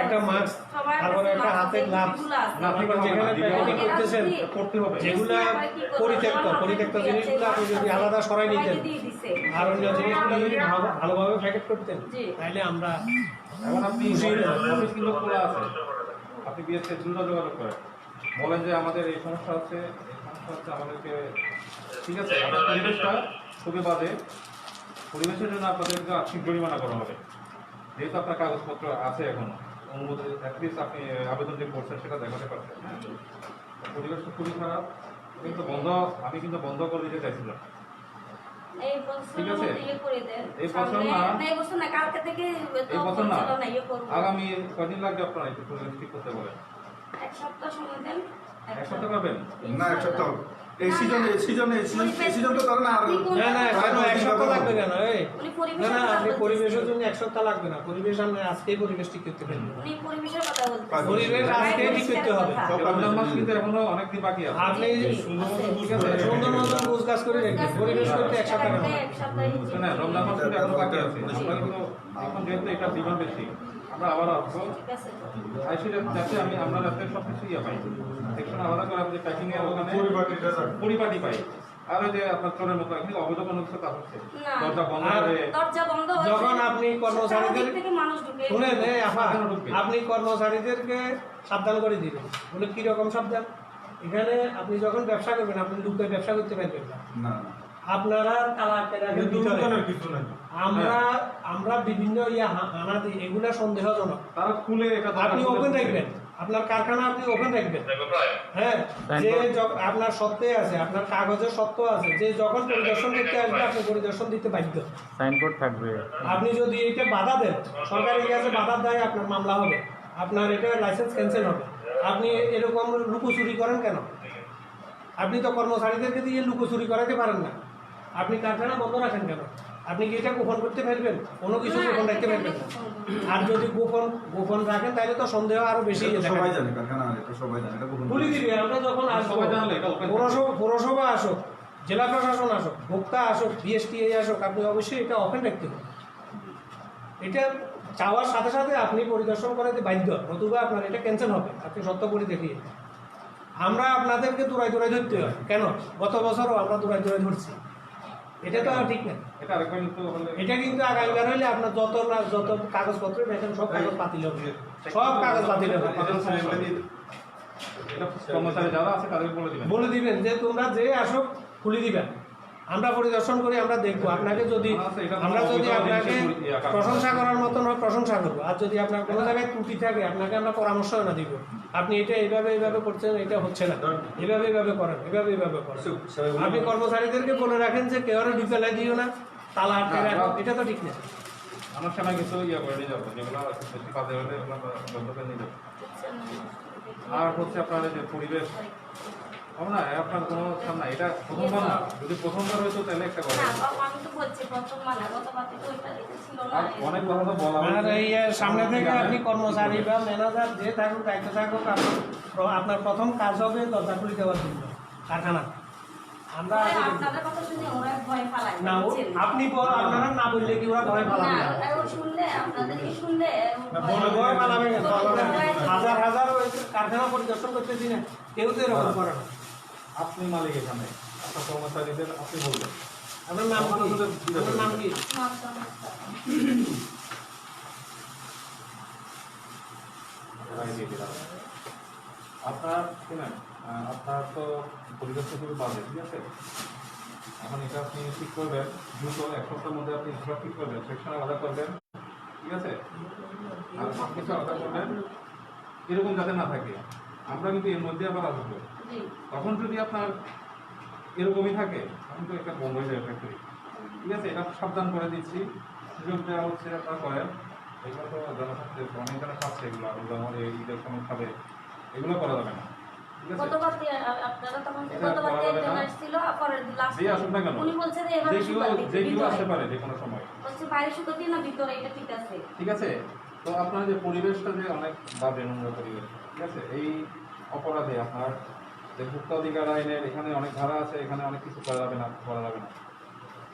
একটা মাস্ক, তারপরে একটা হাতে গ্লাভস, আপনার যেখানে প্যাকেটিং করতেছেন করতে হবে, যেগুলা পরিত্যক্ত জিনিসগুলো আপনি যদি আলাদা সরাই নিতেন আর অন্য জিনিসগুলো যদি ভালোভাবে প্যাকেট করতেন, তাহলে আমরা এখন আপনি অফিস কিন্তু খোলা আছে, আপনি বিএসকে দ্রুত যোগাযোগ করেন, বলেন যে আমাদের এই সমস্যা হচ্ছে, আমাদেরকে, ঠিক আছে? আপনার পরিবেশটা খুবই বাজে, পরিবেশের জন্য আপনাদেরকে আর্থিক জরিমানা করা হবে, যেহেতু আপনার কাগজপত্র আছে এখনো অনুমোদন, অ্যাটলিস্ট আপনি আবেদন যে করছেন সেটা দেখাতে পারছেন, হ্যাঁ? পরিবেশটা খুবই খারাপ, কিন্তু আমি কিন্তু বন্ধ করে দিতে চাইছিলাম, এই বছর ঠিক আছে? ইয়ে করে দেন, এই বছর না, এই বছর না, কালকে থেকে এই বছর না, ইয়ে করবো। আগামী কদিন লাগবে আপনারা একটু পরিবেশ ঠিক করতে বলেন? এক সপ্তাহ সময় দেন। এক সপ্তাহ পাবেন? না এক সপ্তাহ এই সিজন তো তার না আর না কেন এক সপ্তাহ লাগবে কেন? উনি না আপনি পরিবেশের পরিবেশের জন্য এক সপ্তাহ লাগবে না, পরিবেশ আমরা আজকেই পরিবেশ ঠিক করতে পারবো, উনি পরিবেশের কথা বলতে পরিবেশ আজকেই ঠিক করতে হবে, রমজান মাস কিন্তু এখনো অনেকদিন বাকি আছে, আপনি সুন্দর মতো বুঝ কাজ করে রাখবেন, পরিবেশ করতে এক সপ্তাহ কেন? এক সপ্তাহে না রমজান মাস কিন্তু এখনো বাকি আছে, আমরা কিন্তু এখন যেহেতু এটা ডিমান্ড বেশি, আমরা আবার আসবো, ঠিক আছে। আইসি যাতে আমরা যাতে সব কিছু ইয়ে পাই, সেকশন আলাদা করে আপনি প্যাকিং এর ওখানে পরিপাটি পাই, আর ওই যে আপনার চোরের মতো আপনি অবৈধ কোনো কিছু কাজ হচ্ছে, না। দরজা বন্ধ করে, দরজা বন্ধ হয়েছে, যখন আপনি কর্মচারীদের থেকে মানুষ ঢুকে শুনেন আপনি কর্মচারীদেরকে সাবধান করে দিবেন, বলে কিরকম সাবধান? এখানে আপনি যখন ব্যবসা করবেন আপনি লুকে ব্যবসা করতে পারবেন না, আপনারা কিছু নাই, আমরা বিভিন্ন হানা দিই, এগুলা সন্দেহজনক, তারা খুলে এটা আপনি ওপেন রাখবেন, আপনার কারখানা আপনি ওপেন রাখবেন, হ্যাঁ, যে আপনার সত্ত্বে আছে, আপনার কাগজের সত্ত্ব আছে, যে যখন পরিদর্শন করতে আসবে আপনি পরিদর্শন দিতে বাধ্য, সাইনবোর্ড থাকবে, আপনি যদি এটা বাধা দেন, সরকারি কাছে বাধা দেয় আপনার মামলা হবে, আপনার এটা লাইসেন্স ক্যান্সেল হবে। আপনি এরকম লুকোচুরি করেন কেন? আপনি তো কর্মচারীদেরকে দিয়ে লুকোচুরি করাতে পারেন না, আপনি কারখানা বন্ধ রাখেন কেন? আপনি কি এটা গোপন করতে পারবেন? কোনো কিছু গোপন রাখতে পারবেন না, আর যদি গোপন রাখেন তাহলে তো সন্দেহ আরো বেশি, সবাই জানে কারখানা, এটা সবাই জানে, এটা বলে দিবে। আমরা যখন আসবো সবাই জানলে এটা open পৌরসভা আসুক, জেলা প্রশাসন আসুক, ভোক্তা আসুক, বিএসটিআই আসুক, আপনি অবশ্যই এটা ওপেন রাখতে হবে। এটা চাওয়ার সাথে সাথে আপনি পরিদর্শন করাতে বাধ্য, নতুবা আপনার এটা ক্যান্সেল হবে। আপনি সত্য করে দেখিয়ে, আমরা আপনাদেরকে দূরায় ধরতে হয় কেন? গত বছরও আমরা দূরায় ধরছি, এটা তো ঠিক না। এটা আরেকবার নিতে হলে এটা কিন্তু আগামীবার হইলে আপনার যত কাগজপত্র দেখেন সব কাগজ বাতিল হবে, সব কাগজ বাতিল হবে। এটা কর্মচারী যারা আছে তাদের বলে দিবেন যে তোমরা যে আসো খুলে দিবেন, আমরা পরিদর্শন করি, আমরা দেখবো। আপনাকে যদি আমরা যদি আপনাকে প্রশংসা করার মতন হয় প্রশংসা করবো, আর যদি আপনার কোনো জায়গায় ত্রুটি থাকে আপনাকে আমরা পরামর্শ না দিব, আপনি এটা এইভাবে করছেন, এটা হচ্ছে না, এইভাবে করেন, এইভাবে করেন। আপনি কর্মচারীদেরকে বলে রাখেন যে কেউ ঢুকে দিও না, তালা আটকে রাখো, এটা তো ঠিক না। আমার সময় কিছু করে নিয়ে যাবো, যেগুলো বেশি কাজে হলে ওগুলো বন্ধ করে নিয়ে যাবো। আর হচ্ছে আপনার যে পরিবেশ না, আপনার কোনো না, এটা প্রথমবার না, যদি প্রথমবার হয়তো তাহলে একটা কথা আমি তো বলছি প্রথম মানে গতবার তো ওইটা ছিল না। অনেক কথা তো বলা আর এই সামনে থেকে আপনি কর্মচারী বা ম্যানেজার যে থাকুক, দায়িত্ব থাকুক, আপনার প্রথম কাজ হবে দরজা খুলে দেওয়ার জন্য কারখানা। আমরা আপনাদের কথা শুনে ওরা ভয় পালায় না, আপনি আপনারা না বললে কি ওরা ভয় পালাবে না? শুনলে আপনাদেরকে শুনলে ভয় পালাবে না। হাজার কারখানা পরিদর্শন করতেছি না, কেউ তো এরকম করে না। আপনি মালিক এখানে, আপনার কর্মচারীদের আপনি বলবেন। আপনার নাম কি? আপনার নাম কি? আপনার শুনেন, আপনার তো পরিবেশটা খুবই বাজে, ঠিক আছে? এখন এটা আপনি ঠিক করবেন দ্রুত, এক সপ্তাহের মধ্যে আপনি সব ঠিক করবেন, সেকশন আলাদা করবেন, ঠিক আছে? আর সব কিছু আলাদা করবেন, এরকম যাতে না থাকে। আমরা কিন্তু এর মধ্যে আবার আসবো, তখন যদি আপনার এরকমই থাকে তখন তো একটা বন্ধ হয়ে যাবে ফ্যাক্টরি, ঠিক আছে? এটা সাবধান করে দিচ্ছি, সুযোগ দেওয়া হচ্ছে, আপনারা করেন। এগুলো তো জনস্বাস্থ্যের অনেক জনে খাচ্ছে, এগুলো আমার এই ঈদের সময় খাবে, এগুলো করা যাবে না, ঠিক আছে? আপনারা তখন ছিল পরের লাস্ট আসুন না কেন, উনি বলছে যে এভাবে যেগুলো আসতে পারে যে কোনো সময়, বলছে বাইরে শুকো দিয়ে না ভিতরে, এটা ঠিক আছে, ঠিক আছে? তো আপনার যে পরিবেশটা যে অনেক বাজে, নোংরা পরিবেশ, ঠিক আছে? এই অপরাধে আপনার যে ভোক্তা অধিকার আইনের এখানে অনেক ধারা আছে, এখানে অনেক কিছু করা যাবে না।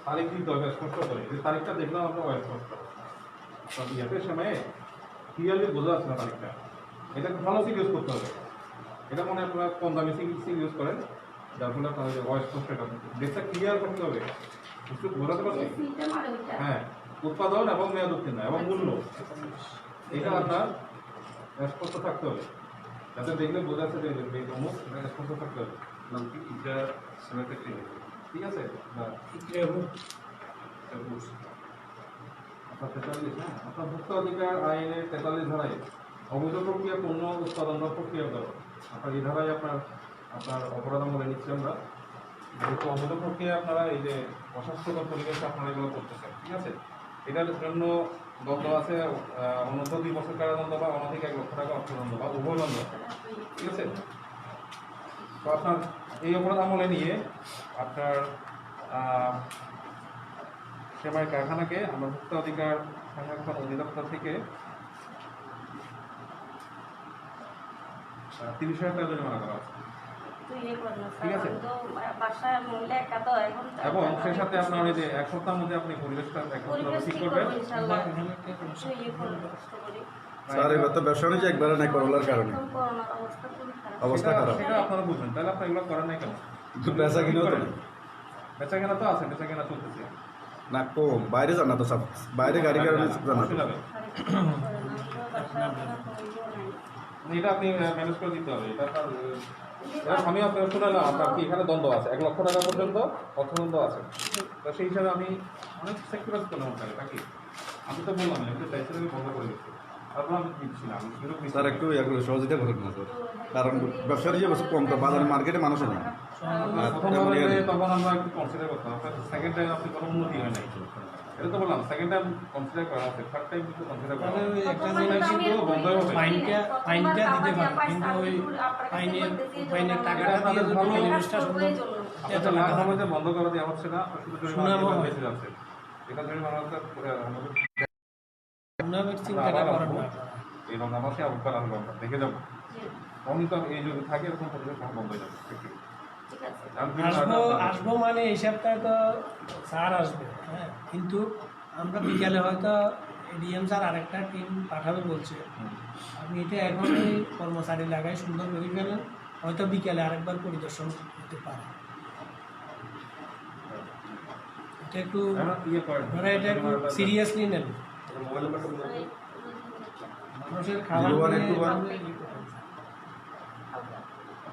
তারিখ দিতে হবে স্পষ্ট করে, যে তারিখটা দেখলাম আমরা স্পষ্ট ইয়াতের সময়ে ক্লিয়ারলি বোঝা যাচ্ছে না তারিখটা। এটা ভালো সিল ইউজ করতে হবে, এটা মনে হয় আপনারা কম দামি সিল ইউজ করেন, যার ফলে আপনার যে স্পষ্ট এটা ডেটটা ক্লিয়ার করতে হবে, বুঝতে বোঝাতে পারছি? হ্যাঁ, উৎপাদন এবং মেয়াদ উত্তীর্ণ এবং মূল্য, এটা আপনার স্পষ্ট থাকতে হবে, যাতে দেখলে বোঝা যাচ্ছে যে অমুক স্পষ্ট থাকতে হবে। নাম কি? এটা সেমেতে ঠিক আছে? না আপনার 43, হ্যাঁ, আপনার ভোক্তা অধিকার আইনের 43 ধারায় অবৈধ প্রক্রিয়া পণ্য উৎপাদন বা প্রক্রিয়াকরণ, আপনার এই ধারায় আপনার অপরাধ আমলে নিচ্ছি আমরা। যেহেতু অবৈধ প্রক্রিয়া আপনারা এই যে অস্বাস্থ্যকর পরিবেশে আপনারা এগুলো করতেছেন, ঠিক আছে? এটার জন্য দণ্ড আছে অনূর্ধ্ব 2 বছর কারাদণ্ড বা অনধিক 1 লক্ষ টাকা অর্থদণ্ড বা উভয় দণ্ড, ঠিক আছে? তো আপনার এই অপরাধ আমলে নিয়ে আপনার সেমাই কারখানাকে আমরা ভোক্তা অধিকার সংরক্ষণ অধিদপ্তর থেকে 30,000 টাকা জরিমানা করা আছে, ঠিক আছে? এবং সেই সাথে আপনার ওই যে 1 সপ্তাহের মধ্যে আপনি পরিবেশটা ঠিক করবেন। স্যার এবার তো ব্যবসা বাণিজ্য একবারে নাই করোনার কারণে অবস্থা খারাপ। সেটা আপনারা বুঝবেন, তাহলে আপনার এগুলো করেন নাই কেন? বেচা কিনেও তো বেচা কেনা তো আছে, বেচা কেনা চলতেছে না, কম বাইরে জানা তো সব, বাইরে গাড়ি কারণে জানা তো। এটা আপনি ম্যানেজ করে দিতে হবে। এটা আপনার আমি আপনার শুনালাম আপনার কি এখানে দ্বন্দ্ব আছে 1 লক্ষ টাকা পর্যন্ত অর্থদণ্ড আছে, তো সেই হিসাবে আমি অনেক সেক্রিফাইস করলাম আপনাকে, নাকি? আমি তো বললাম আমি তো চাইছিলাম আমি বন্ধ করে দিচ্ছি, তারপর আমি দিচ্ছি না, আমি স্যার একটু সহযোগিতা করুন না স্যার, কারণ ব্যবসার যে কম তো বাজারে মার্কেটে মানুষও নেই। তখন আমরা একটু কনসিডার করতাম, আপনার সেকেন্ড টাইম আপনি কোনো উন্নতি হয় নাই, এটা তো বললাম সেকেন্ড টাইম কনসিডার করা আছে, থার্ড টাইম কিন্তু কনসিডার করা হবে। একটা জিনিস কিন্তু বন্ধ হবে, ফাইনটা দিতে পারে, কিন্তু ওই ফাইনের টাকাটা দিয়ে যদি পরিবেশটা সুন্দর এত লাভ হবে যে বন্ধ করে দেওয়া হচ্ছে না, শুধু জরিমানা বেশি যাচ্ছে। এটা জরিমানা আমাদের চিন্তাটা করেন না। এই রমজান মাসে আবার আসবো, আমরা দেখে যাবো, তখন তো এই যদি থাকে এরকম পরিবেশ বন্ধ হয়ে যাবে। ঠিক আছে। আসবো মানে এই সপ্তাহে তো স্যার আসবে, হ্যাঁ, কিন্তু আমরা বিকালে হয়তো ডিএম স্যার আরেকটা টিম পাঠাবে বলছে। আমি এটা এখনই কর্মচারী লাগাই সুন্দর করে ফেলেন, হয়তো বিকালে আরেকবার পরিদর্শন হতে পারে। এটা একটু আপনারা এটা একটু সিরিয়াসলি নেন। মানুষের খাবার নিয়ে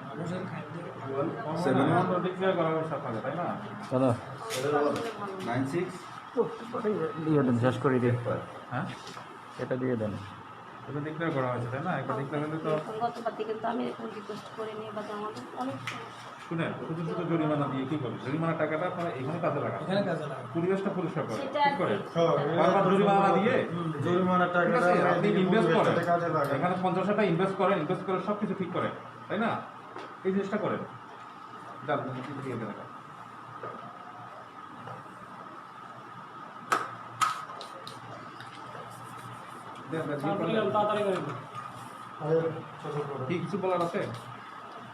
মানুষের খাদ্য ডিক্লেয়ার করার ব্যবস্থা থাকে, তাই না? দাদা 96 দিয়ে দেন, শেষ করে দিন, হ্যাঁ, এটা দিয়ে দেন। এটা ডিক্লেয়ার করা হয়েছে, তাই না? একটা ডিক্লেয়ার হলে তো গতবার থেকে তো আমি এরকম রিকোয়েস্ট করে নিয়ে বা আমাদের অনেক শুনে শুধু শুধু জরিমানা দিয়ে কি করবে? জরিমানা টাকাটা আপনারা এখানে কাজে লাগান, এখানে কাজে লাগে। পরিবেশটা পরিষ্কার করে, সেটা ঠিক করে। হ্যাঁ, বারবার জরিমানা না দিয়ে জরিমানা ঠিক টাকাটা আছে, আপনি ইনভেস্ট করেন, কাজে লাগে। এখানে 50 টাকা ইনভেস্ট করেন, ইনভেস্ট করে সব কিছু ঠিক করেন, তাই না? এই জিনিসটা করেন। যান, দিয়ে দেন এটা। দেন, দেন, দিয়ে করেন। তাড়াতাড়ি করে দিন। কি কিছু বলার আছে?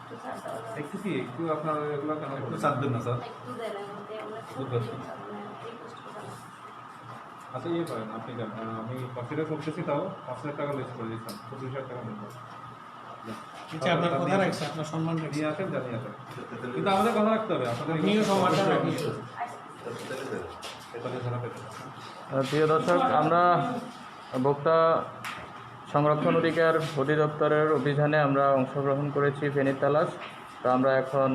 একটু ছাড় দেওয়া যায়। একটু কি একটু আপনার এগুলো কেন একটু চাপ দেন না স্যার। একটু দেন আমাদের, আমরা খুব বুঝতে পারছি। রিকোয়েস্ট করলাম। আচ্ছা ইয়ে করেন আপনি যান, আমি কনসিডার করতেছি, তাও 5,000 টাকা লিস্ট করে দিচ্ছেন, 25,000 টাকা নেব। আচ্ছা, আপনার কথা রাখছে, আপনার সম্মান রাখছে। নিয়ে আসেন, জানিয়ে আসেন, কিন্তু আমাদের কথা রাখতে হবে, আপনাদের আপনিও সম্মানটা রাখবেন। প্রিয় দর্শক, আমরা ভোক্তা সংরক্ষণ অধিকার অধিদপ্তরের অভিযানে আমরা অংশগ্রহণ করেছি ফেনীর তালাশ। তো আমরা এখন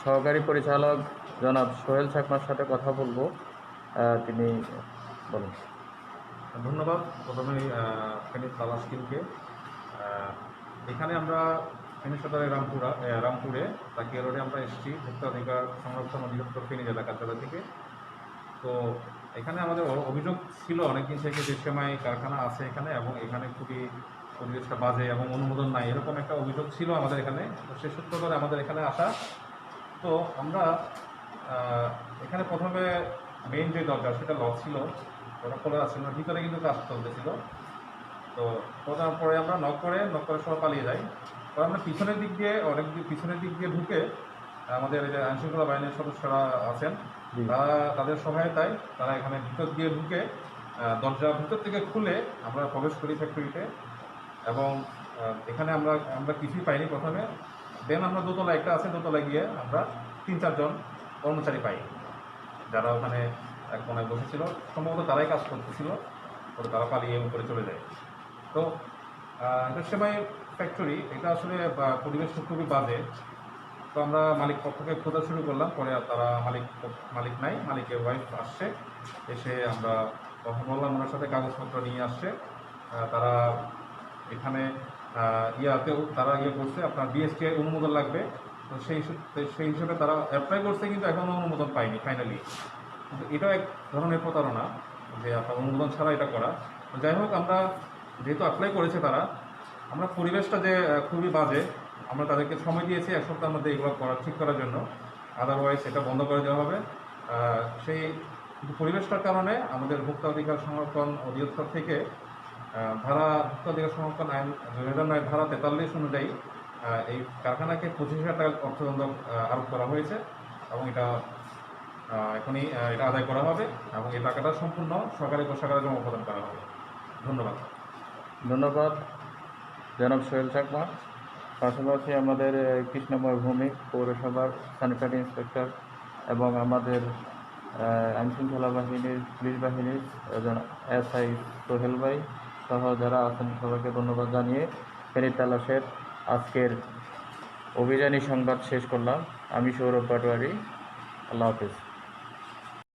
সহকারী পরিচালক জনাব সোহেল চাকমার সাথে কথা বলবো। তিনি বলুন। ধন্যবাদ। প্রথমেই ফেনীর তালাশ টিমকে। এখানে আমরা ফেনী সদরের রামপুরে তাকিয়া রোডে আমরা এসেছি ভোক্তা অধিকার সংরক্ষণ অধিদপ্তর ফেনী জেলা কার্যালয় থেকে। তো এখানে আমাদের অভিযোগ ছিল অনেকদিন থেকে যে সেমাই কারখানা আছে এখানে, এবং এখানে খুবই পরিবেশটা বাজে এবং অনুমোদন নাই, এরকম একটা অভিযোগ ছিল আমাদের এখানে। তো সে সূত্র ধরে আমাদের এখানে আসা। তো আমরা এখানে প্রথমে মেইন যে দরজা সেটা লক ছিল, ওটা খোলা ছিল, ভিতরে কিন্তু কাজ চলতেছিল। তো পরে আমরা নক করে সব পালিয়ে যাই। তো আমরা পিছনের দিক দিয়ে ঢুকে আমাদের এই যে আইনশৃঙ্খলা বাহিনীর সদস্যরা আছেন, তাদের সহায়তায় তারা এখানে ভিতর দিয়ে ঢুকে দরজা ভিতর থেকে খুলে আমরা প্রবেশ করি ফ্যাক্টরিতে। এবং এখানে আমরা কিছুই পাইনি প্রথমে। দেন আমরা দোতলা একটা আছে, দোতলায় গিয়ে আমরা 3-4 জন কর্মচারী পাই, যারা ওখানে এক কোনায় বসেছিল, সম্ভবত তারাই কাজ করতেছিল। পরে তারা পালিয়ে উপরে চলে যায়। তো এটা সেমাই ফ্যাক্টরি, এটা আসলে পরিবেশটা খুবই বাজে। তো আমরা মালিক পক্ষকে খোঁজা শুরু করলাম। পরে তারা মালিক নাই, মালিকের ওয়াইফ আসছে, এসে আমরা কথা বললাম, ওনার সাথে কাগজপত্র নিয়ে আসছে। তারা এখানে তারা করছে, আপনার বিএসটি অনুমোদন লাগবে। তো সেই হিসেবে তারা অ্যাপ্লাই করছে, কিন্তু এখনও অনুমোদন পায়নি ফাইনালি। কিন্তু এটাও এক ধরনের প্রতারণা যে আপনার অনুমোদন ছাড়া এটা করা। যাই হোক, আমরা যেহেতু অ্যাপ্লাই করেছে তারা, আমরা পরিবেশটা যে খুবই বাজে, আমরা তাদেরকে সময় দিয়েছি 1 সপ্তাহের মধ্যে এগুলো ঠিক করার জন্য, আদারওয়াইজ এটা বন্ধ করে দেওয়া হবে। সেই পরিবেশটার কারণে আমাদের ভোক্তা অধিকার সংরক্ষণ অধিদপ্তর থেকে ভোক্তা অধিকার সংরক্ষণ আইন 2009 ধারা 43 অনুযায়ী এই কারখানাকে 25,000 টাকা অর্থদণ্ড আরোপ করা হয়েছে, এবং এটা এখনই এটা আদায় করা হবে, এবং এই টাকাটা সম্পূর্ণ সরকারি কোষাগারে জমা প্রদান করা হবে। ধন্যবাদ জনাব সোহেল চাকমা। পাশাপাশি আমাদের কৃষ্ণময় ভৌমিক পৌরসভার স্যানিটারি ইন্সপেক্টর এবং আমাদের আইনশৃঙ্খলা বাহিনীর পুলিশ বাহিনীর SI সোহেল ভাই সহ যারা আছেন সবাইকে ধন্যবাদ জানিয়ে ফেনীর তালাশের আজকের অভিযানী সংবাদ শেষ করলাম। আমি সৌরভ পাটোয়ারি। আল্লাহ হাফিজ।